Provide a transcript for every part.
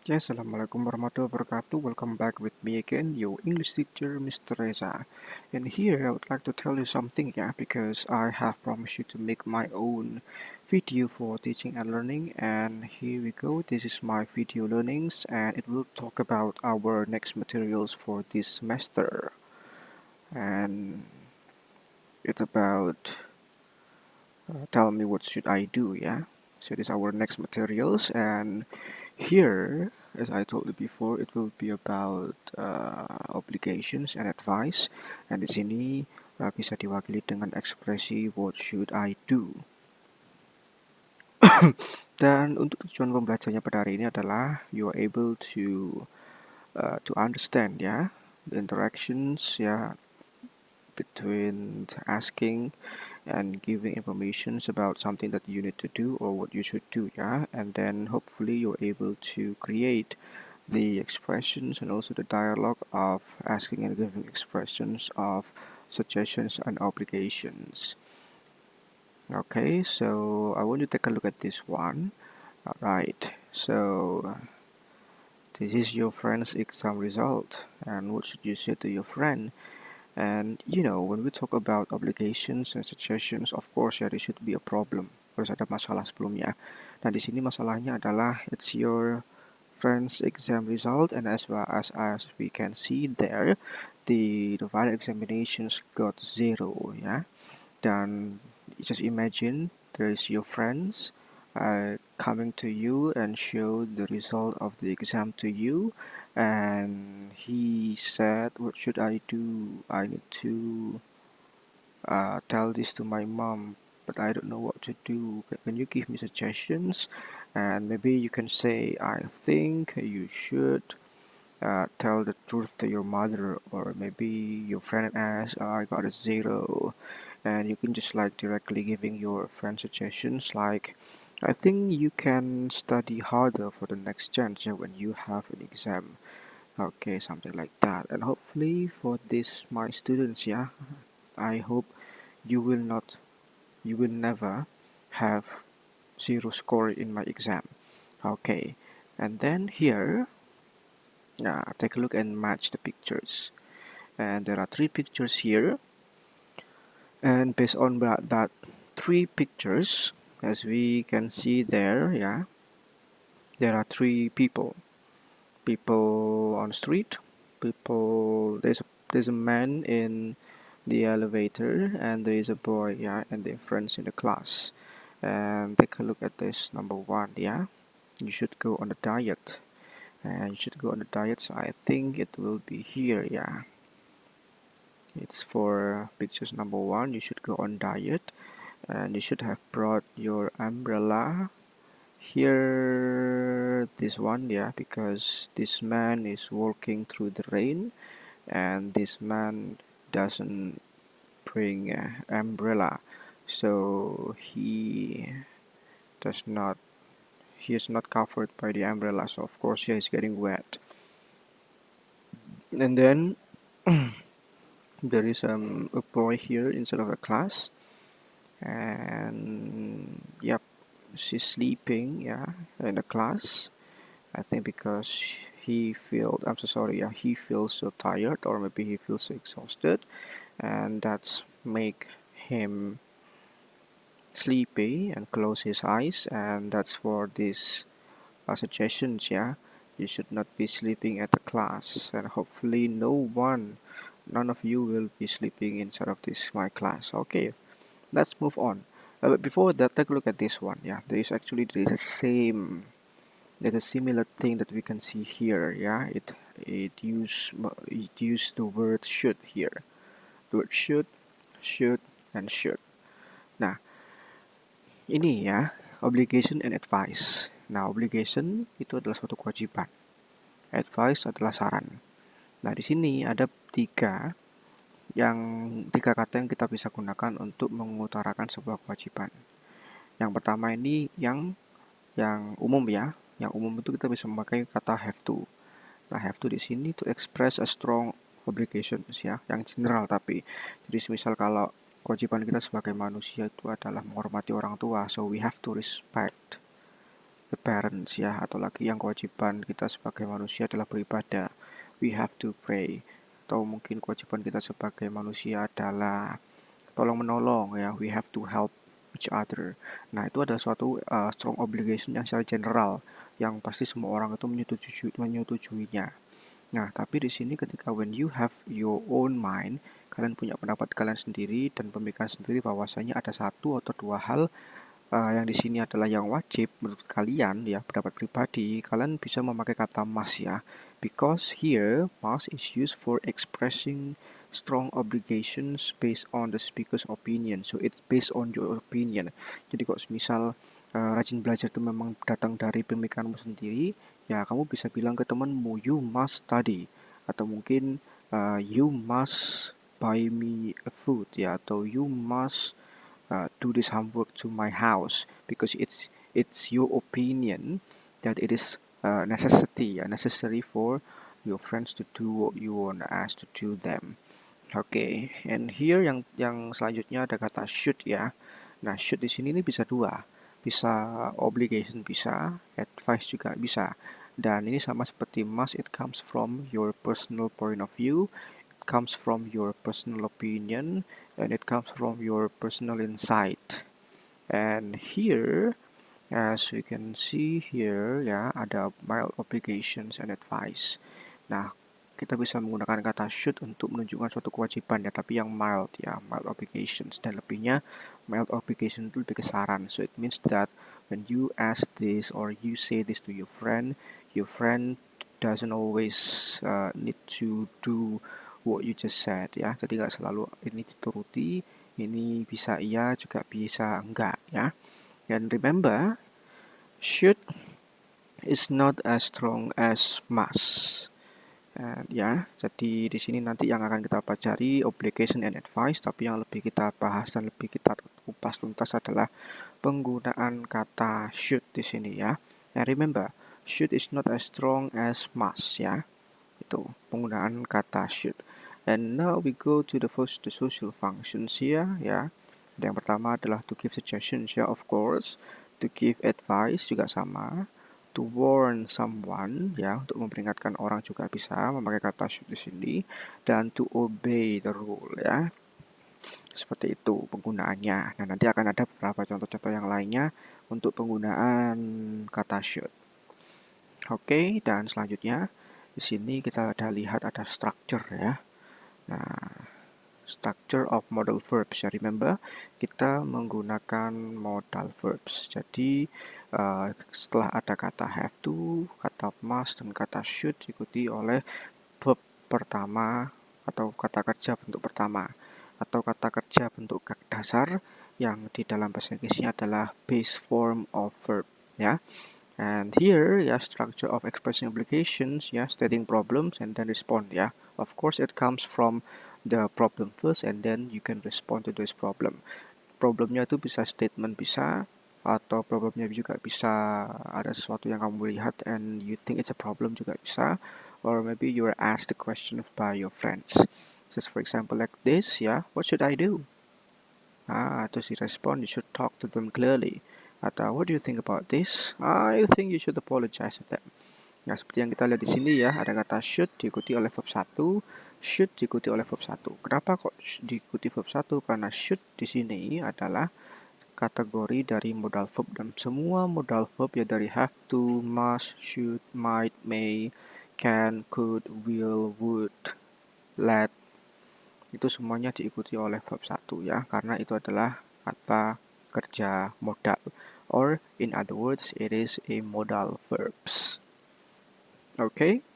Yes, Assalamualaikum warahmatullahi wabarakatuh. Welcome back with me again, your English teacher, Mr. Reza. And here I would like to tell you something, yeah, because I have promised you to make my own video for teaching and learning. And here we go. This is my video learnings, and it will talk about our next materials for this semester. And it's about tell me what should I do, yeah. So this is our next materials, and here, as I told you before, it will be about obligations and advice. And di sini bisa diwakili dengan ekspresi what should I do. Dan untuk tujuan pembelajarannya pada hari ini adalah you are able to understand ya the interactions ya between asking and giving informations about something that you need to do or what you should do, yeah, and then hopefully you're able to create the expressions and also the dialogue of asking and giving expressions of suggestions and obligations. Okay, so I want you to take a look at this one. All right, so this is your friend's exam result, and what should you say to your friend? And when we talk about obligations and suggestions, of course, ya, there should be a problem. Harus ada masalah sebelumnya. Nah, di sini masalahnya adalah it's your friend's exam result, and as we can see there, the final examinations got 0, ya. Dan just imagine there is your friends coming to you and show the result of the exam to you, and he said, what should I do? I need to tell this to my mom, but I don't know what to do. Can you give me suggestions? And maybe you can say, I think you should tell the truth to your mother, or maybe your friend asks, I got a 0, and you can just like directly giving your friend suggestions like, I think you can study harder for the next chance, yeah, when you have an exam. Okay, something like that. And hopefully for this my students, yeah, I hope you will not you will never have 0 score in my exam. Okay, and then here, take a look and match the pictures. And there are 3 pictures here, and based on that 3 pictures, as we can see there, yeah, there are 3 people on the street, people, there's a man in the elevator, and there is a boy, yeah, and their friends in the class. And take a look at this number 1, yeah, you should go on a diet, and you should go on a diet, so I think it will be here, yeah. It's for pictures number 1, you should go on diet, and you should have brought your umbrella here, this one, yeah, because this man is walking through the rain, and this man doesn't bring an umbrella, so does not he is not covered by the umbrella, so of course he is getting wet. And then there is a boy here inside of a class, and yep, she's sleeping, yeah, in the class. I think because I'm so sorry, yeah, he feels so tired, or maybe he feels so exhausted, and that's make him sleepy and close his eyes, and that's for these suggestions, yeah. You should not be sleeping at the class, and hopefully none of you will be sleeping inside of this my class. Okay, let's move on. But before that, take a look at this one, yeah. There's a similar thing that we can see here, yeah. It used the word should here. The word should, and should. Nah, ini ya, obligation and advice. Nah, obligation itu adalah suatu kewajiban. Advice adalah saran. Nah, di sini ada tiga kata yang kita bisa gunakan untuk mengutarakan sebuah kewajiban. Yang pertama ini yang umum ya. Yang umum itu kita bisa memakai kata have to. Nah, have to di sini to express a strong obligations ya, yang general tapi. Jadi misal kalau kewajiban kita sebagai manusia itu adalah menghormati orang tua, so we have to respect the parents ya, atau lagi yang kewajiban kita sebagai manusia adalah beribadah, we have to pray. Atau mungkin kewajiban kita sebagai manusia adalah tolong menolong ya, we have to help each other. Nah, itu ada suatu strong obligation yang secara general yang pasti semua orang itu menyetujuinya. Nah, tapi di sini ketika when you have your own mind, kalian punya pendapat kalian sendiri dan pemikiran sendiri bahwasanya ada satu atau dua hal yang di sini adalah yang wajib menurut kalian ya, pendapat pribadi, kalian bisa memakai kata must ya. Because here must is used for expressing strong obligations based on the speaker's opinion. So it's based on your opinion. Jadi kok misal rajin belajar itu memang datang dari pemikiranmu sendiri, ya kamu bisa bilang ke temanmu, you must study. Atau mungkin you must buy me a food ya, atau you must do this homework to my house because it's your opinion that it is necessary for your friends to do what you want us to do them. Okay, and here yang selanjutnya ada kata should ya. Nah, should di sini ini bisa dua, bisa obligation bisa, advice juga bisa. Dan ini sama seperti must, it comes from your personal point of view, comes from your personal opinion, and it comes from your personal insight. And here, as we can see here ya, ada mild obligations and advice. Nah, kita bisa menggunakan kata should untuk menunjukkan suatu kewajiban ya, tapi yang mild ya, mild obligations. Dan lebihnya, mild obligation itu lebih ke saran. So it means that when you ask this or you say this to your friend doesn't always need to do what you just said ya. Jadi nggak selalu ini dituruti, ini bisa iya juga bisa enggak ya. And remember, should is not as strong as must. Ya, jadi di sini nanti yang akan kita pelajari obligation and advice, tapi yang lebih kita bahas dan lebih kita kupas tuntas adalah penggunaan kata should di sini ya. And remember, should is not as strong as must ya. Itu penggunaan kata should. And now we go to the social functions here ya. Yang pertama adalah to give suggestions ya, of course. To give advice juga sama. To warn someone ya, untuk memperingatkan orang juga bisa memakai kata should di sini. Dan to obey the rule ya. Seperti itu penggunaannya. Nah, nanti akan ada beberapa contoh-contoh yang lainnya untuk penggunaan kata should. Oke, dan selanjutnya di sini kita ada lihat ada structure ya. Nah, structure of modal verbs ya, remember kita menggunakan modal verbs. Jadi setelah ada kata have to, kata must, dan kata should diikuti oleh verb pertama atau kata kerja bentuk pertama atau kata kerja bentuk dasar yang di dalam bahasa Inggrisnya adalah base form of verb ya. And here ya, structure of expressing obligations ya, stating problems and then respond ya. Of course it comes from the problem first and then you can respond to this problem. Problemnya itu bisa statement bisa, atau problemnya juga bisa ada sesuatu yang kamu lihat and you think it's a problem juga bisa, or maybe you are asked the question by your friends. Just for example like this ya, what should I do? Terus direspon, you should talk to them clearly. Atau what do you think about this? I think you should apologize to them. Nah, seperti yang kita lihat di sini ya, ada kata should diikuti oleh verb 1, should diikuti oleh verb 1. Kenapa kok diikuti verb 1? Karena should di sini adalah kategori dari modal verb, dan semua modal verb ya dari have to, must, should, might, may, can, could, will, would, let, itu semuanya diikuti oleh verb 1 ya, karena itu adalah kata kerja modal, or in other words it is a modal verbs. Oke.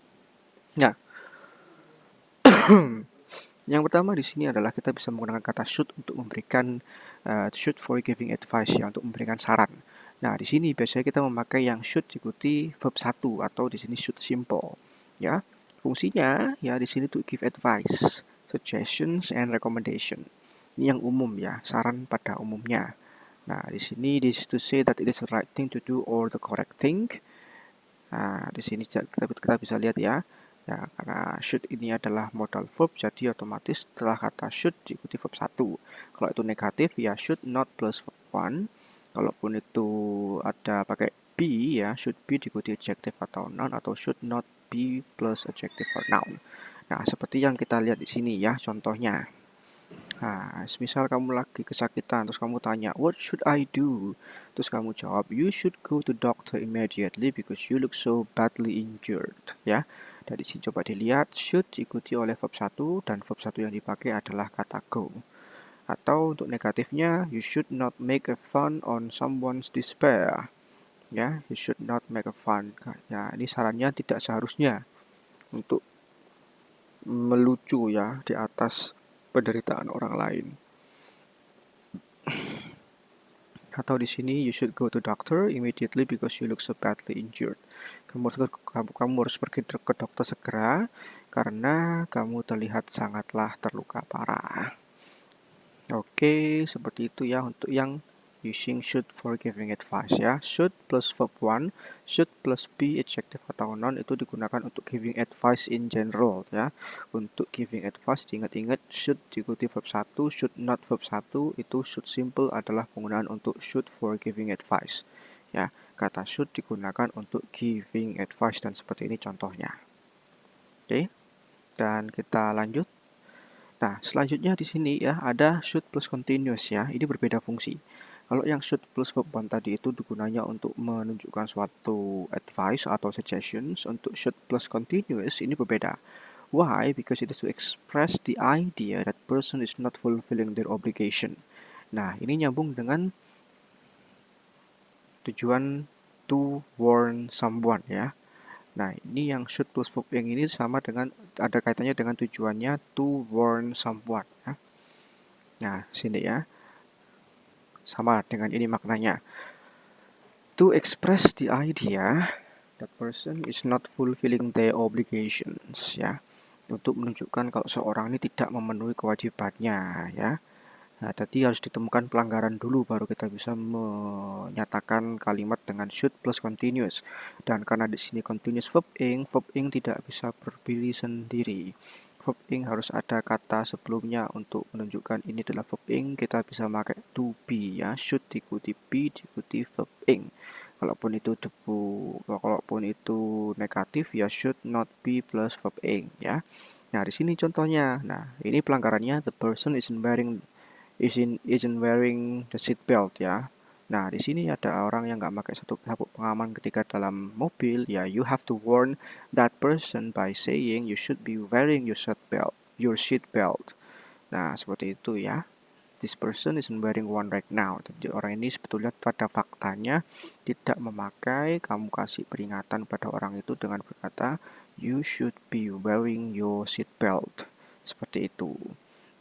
Nah, yang pertama di sini adalah kita bisa menggunakan kata should untuk memberikan should for giving advice ya, untuk memberikan saran. Nah, di sini biasanya kita memakai yang should diikuti verb 1 atau di sini should simple ya. Fungsinya ya di sini to give advice, suggestions and recommendation. Ini yang umum ya, saran pada umumnya. Nah, di sini this is to say that it is the right thing to do or the correct thing. Nah, di sini kita bisa lihat ya. Ya, karena should ini adalah modal verb, jadi otomatis setelah kata should diikuti verb 1. Kalau itu negatif, ya should not plus verb 1. Kalaupun itu ada pakai be ya, should be diikuti adjective atau noun, atau should not be plus adjective or noun. Nah, seperti yang kita lihat di sini ya, contohnya. Nah, misal kamu lagi kesakitan, terus kamu tanya, what should I do? Terus kamu jawab, you should go to doctor immediately because you look so badly injured. Ya, dari sini coba dilihat, should diikuti oleh verb 1, dan verb 1 yang dipakai adalah kata go. Atau untuk negatifnya, you should not make a fun on someone's despair. Ya, you should not make a fun. Ya, ini sarannya tidak seharusnya untuk melucu ya di atas penderitaan orang lain. Atau di sini, you should go to doctor immediately because you look so badly injured. Kamu harus pergi ke dokter segera karena kamu terlihat sangatlah terluka parah. Oke, seperti itu ya untuk yang using should for giving advice ya. Should plus verb 1, should plus be adjective atau noun itu digunakan untuk giving advice in general ya. Untuk giving advice diingat-ingat should diikuti verb 1, should not verb 1, itu should simple adalah penggunaan untuk should for giving advice. Ya, kata should digunakan untuk giving advice dan seperti ini contohnya. Oke. Dan kita lanjut. Nah, selanjutnya di sini ya ada should plus continuous ya. Ini berbeda fungsi. Kalau yang should plus verb 1 tadi itu digunanya untuk menunjukkan suatu advice atau suggestions. Untuk should plus continuous ini berbeda. Why? Because it is to express the idea that person is not fulfilling their obligation. Nah, ini nyambung dengan tujuan to warn someone ya. Nah, ini yang should plus verb yang ini sama dengan ada kaitannya dengan tujuannya to warn someone ya. Nah, sini ya. Sama dengan ini maknanya. To express the idea that person is not fulfilling their obligations ya. Untuk menunjukkan kalau seorang ini tidak memenuhi kewajibannya ya. Nah, tadi harus ditemukan pelanggaran dulu baru kita bisa menyatakan kalimat dengan should plus continuous. Dan karena di sini continuous verb ing tidak bisa berdiri sendiri. Verb ing harus ada kata sebelumnya untuk menunjukkan ini adalah verb ing. Kita bisa pakai to be ya, should diikuti be diikuti verb ing. Kalaupun itu negatif ya should not be plus verb ing ya. Nah, di sini contohnya. Nah, ini pelanggarannya the person isn't wearing the seat belt ya. Nah, di sini ada orang yang nggak pakai sabuk pengaman ketika dalam mobil. Ya, you have to warn that person by saying you should be wearing your seat belt. Nah, seperti itu ya. This person isn't wearing one right now. Jadi orang ini sebetulnya pada faktanya tidak memakai. Kamu kasih peringatan pada orang itu dengan berkata you should be wearing your seat belt. Seperti itu.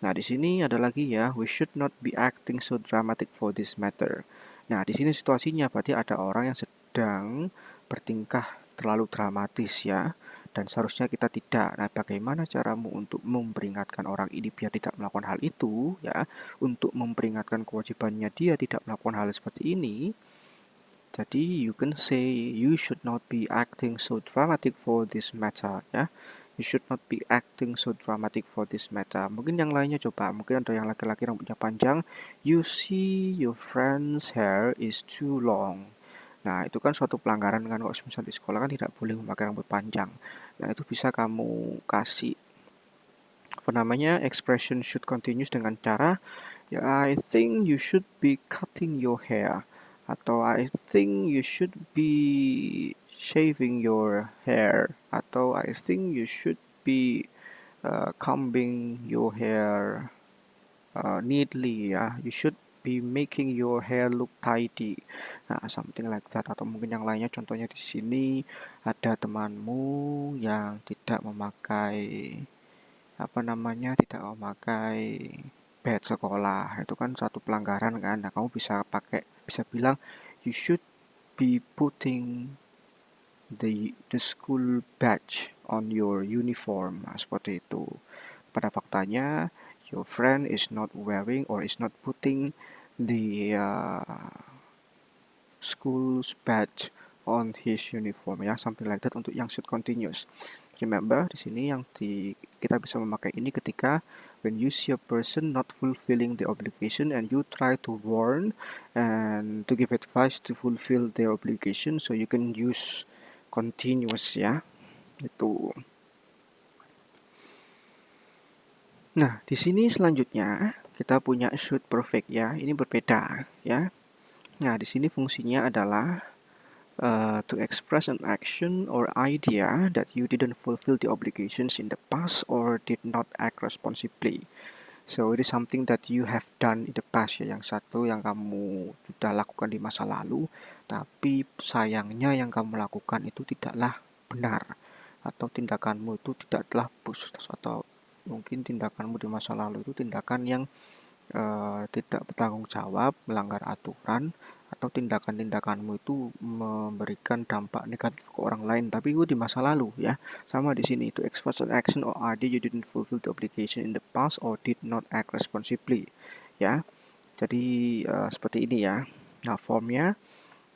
Nah, di sini ada lagi ya, we should not be acting so dramatic for this matter. Nah, di sini situasinya berarti ada orang yang sedang bertingkah terlalu dramatis ya, dan seharusnya kita tidak. Nah, bagaimana caramu untuk memperingatkan orang ini biar tidak melakukan hal itu ya, untuk memperingatkan kewajibannya dia tidak melakukan hal seperti ini. Jadi, you can say you should not be acting so dramatic for this matter ya. You should not be acting so dramatic for this matter. Mungkin yang lainnya coba. Mungkin ada yang laki-laki rambutnya panjang. You see your friend's hair is too long. Nah, itu kan suatu pelanggaran kan. Kalau misalnya di sekolah kan tidak boleh memakai rambut panjang. Nah, itu bisa kamu kasih expression should continuous dengan cara ya, I think you should be cutting your hair. Atau I think you should be shaving your hair. Atau I think you should be combing your hair neatly ya. You should be making your hair look tidy. Nah, something like that. Atau mungkin yang lainnya contohnya di sini ada temanmu yang tidak memakai tidak memakai badge sekolah. Itu kan suatu pelanggaran kan. Nah, kamu bisa bilang you should be putting the school badge on your uniform. Nah, seperti itu. Pada faktanya your friend is not wearing or is not putting the school's badge on his uniform ya, something like that untuk yang should continuous. Remember di sini kita bisa memakai ini ketika when you see a person not fulfilling the obligation and you try to warn and to give advice to fulfill their obligation, so you can use continuous ya. Itu. Nah, di sini selanjutnya kita punya should perfect ya. Ini berbeda ya. Nah, di sini fungsinya adalah to express an action or idea that you didn't fulfill the obligations in the past or did not act responsibly. So it is something that you have done in the past ya. Yang satu yang kamu sudah lakukan di masa lalu, tapi sayangnya yang kamu lakukan itu tidaklah benar, atau tindakanmu itu tidaklah atau mungkin tindakanmu di masa lalu itu tindakan yang tidak bertanggung jawab, melanggar aturan, atau tindakan-tindakanmu itu memberikan dampak negatif ke orang lain, tapi itu di masa lalu ya. Sama di sini, to express an action or idea you didn't fulfill the obligation in the past or did not act responsibly ya. Jadi seperti ini ya. Nah, formnya,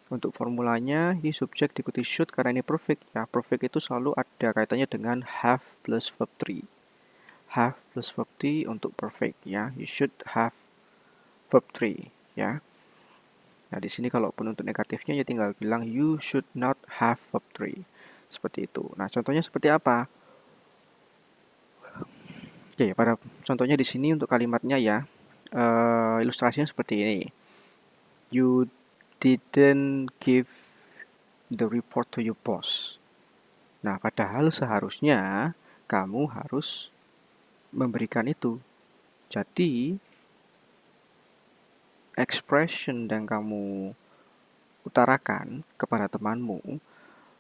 untuk formulanya ini subjek diikuti should karena ini perfect ya. Perfect itu selalu ada kaitannya dengan have plus verb 3. Have plus verb 3 untuk perfect ya. You should have verb 3 ya. Nah, di sini kalaupun untuk negatifnya ya tinggal bilang you should not have verb 3. Seperti itu. Nah, contohnya seperti apa? Oke, pada contohnya di sini untuk kalimatnya ya. Ilustrasinya seperti ini. You didn't give the report to your boss. Nah, padahal seharusnya kamu harus memberikan itu. Jadi, expression yang kamu utarakan kepada temanmu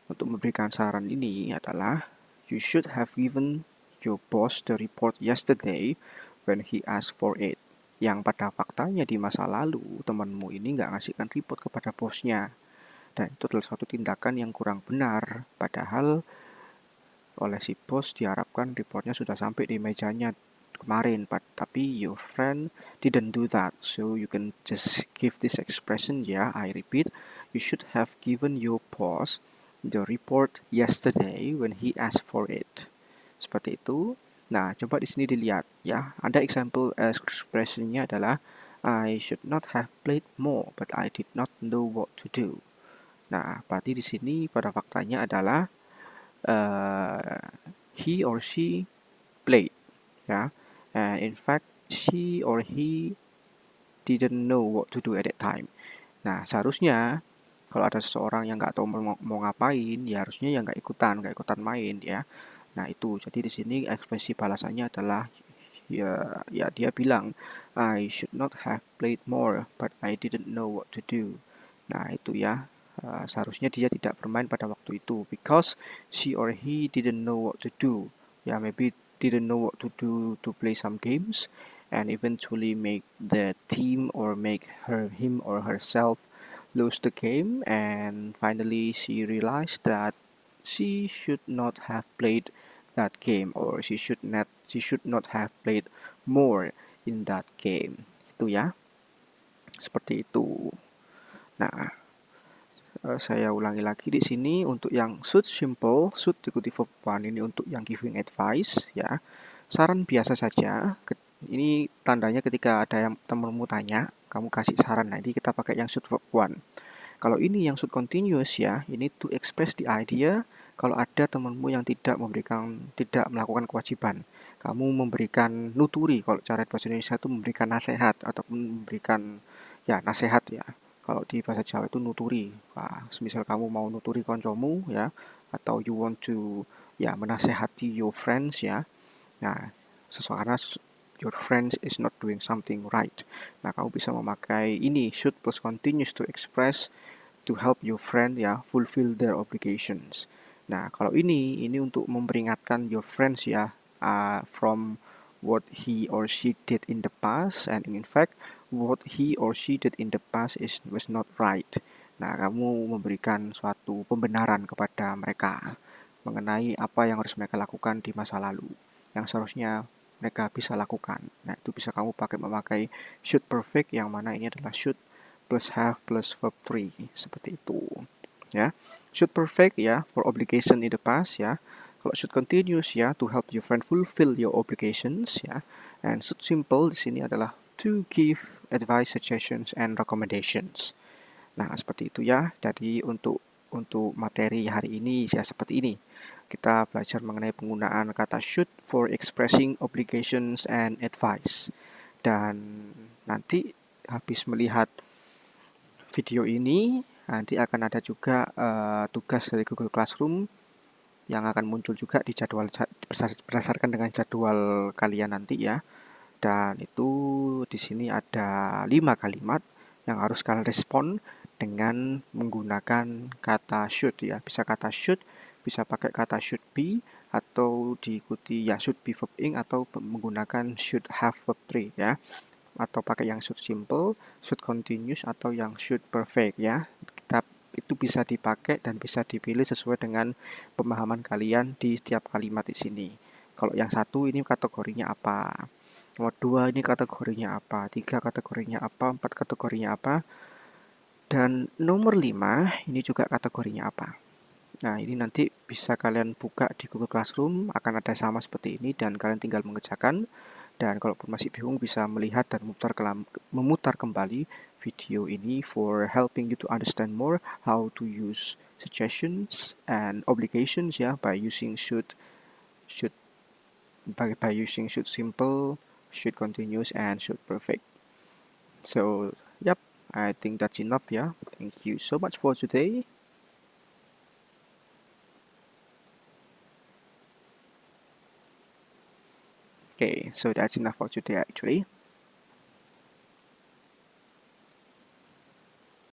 untuk memberikan saran ini adalah you should have given your boss the report yesterday when he asked for it. Yang pada faktanya di masa lalu temanmu ini nggak ngasihkan report kepada bosnya. Dan itu adalah suatu tindakan yang kurang benar. Padahal oleh si bos diharapkan reportnya sudah sampai di mejanya kemarin, tapi your friend didn't do that. So you can just give this expression ya. I repeat, you should have given your boss the report yesterday when he asked for it. Seperti itu. Nah, coba di sini dilihat ya. Ada example expressionnya adalah I should not have played more, but I did not know what to do. Nah, berarti di sini pada faktanya adalah he or she played ya. And in fact, she or he didn't know what to do at that time. Nah, seharusnya kalau ada seseorang yang nggak tahu mau ngapain, ya harusnya ya nggak ikutan main ya. Nah, itu. Jadi di sini ekspresi balasannya adalah ya dia bilang I should not have played more, but I didn't know what to do. Nah, itu ya. Seharusnya dia tidak bermain pada waktu itu because she or he didn't know what to do. Ya, maybe didn't know what to do to play some games and eventually make the team or make him or herself lose the game, and finally she realized that she should not have played that game or she should not have played more in that game. Itu ya. Seperti itu. Nah, saya ulangi lagi di sini untuk yang should simple, should diikuti verb one ini untuk yang giving advice ya. Saran biasa saja. Ini tandanya ketika ada yang temanmu tanya, kamu kasih saran. Nah, ini kita pakai yang should verb one. Kalau ini yang should continuous ya, ini to express the idea kalau ada temanmu yang tidak melakukan kewajiban. Kamu memberikan nuturi, kalau cara bahasa Indonesia itu memberikan nasihat ataupun memberikan ya nasihat ya. Kalau di bahasa Jawa itu nuturi. Wah, semisal kamu mau nuturi koncomu ya, atau you want to ya menasehati your friends ya. Nah, seseorang your friends is not doing something right. Nah, kamu bisa memakai ini should plus continuous to express to help your friend ya fulfill their obligations. Nah, kalau ini untuk memperingatkan your friends ya from what he or she did in the past, and in fact what he or she did in the past was not right. Nah, kamu memberikan suatu pembenaran kepada mereka mengenai apa yang harus mereka lakukan di masa lalu yang seharusnya mereka bisa lakukan. Nah, itu bisa kamu memakai should perfect yang mana ini adalah should plus have plus verb 3 seperti itu ya. Should perfect ya for obligation in the past ya. Kalau should continuous ya, to help your friend fulfill your obligations ya. And should simple di sini adalah to give advice, suggestions, and recommendations. Nah, seperti itu ya. Jadi untuk materi hari ini ya seperti ini. Kita belajar mengenai penggunaan kata should for expressing obligations and advice. Dan nanti habis melihat video ini, nanti akan ada juga tugas dari Google Classroom yang akan muncul juga di jadwal berdasarkan dengan jadwal kalian nanti ya. Dan itu di sini ada 5 kalimat yang harus kalian respon dengan menggunakan kata should ya. Bisa kata should, bisa pakai kata should be, atau diikuti ya should be verb ing, atau menggunakan should have verb 3 ya. Atau pakai yang should simple, should continuous, atau yang should perfect ya. Itu bisa dipakai dan bisa dipilih sesuai dengan pemahaman kalian di setiap kalimat di sini. Kalau yang satu ini kategorinya apa? Nomor 2 ini kategorinya apa? 3 kategorinya apa? 4 kategorinya apa? Dan nomor 5 ini juga kategorinya apa? Nah, ini nanti bisa kalian buka di Google Classroom, akan ada sama seperti ini dan kalian tinggal mengerjakan. Dan kalaupun masih bingung bisa melihat dan memutar kembali video ini for helping you to understand more how to use suggestions and obligations ya by using should by using should simple, should continuous, and should perfect. So, yep, I think that's enough ya. Thank you so much for today. Okay, so that's enough for today actually.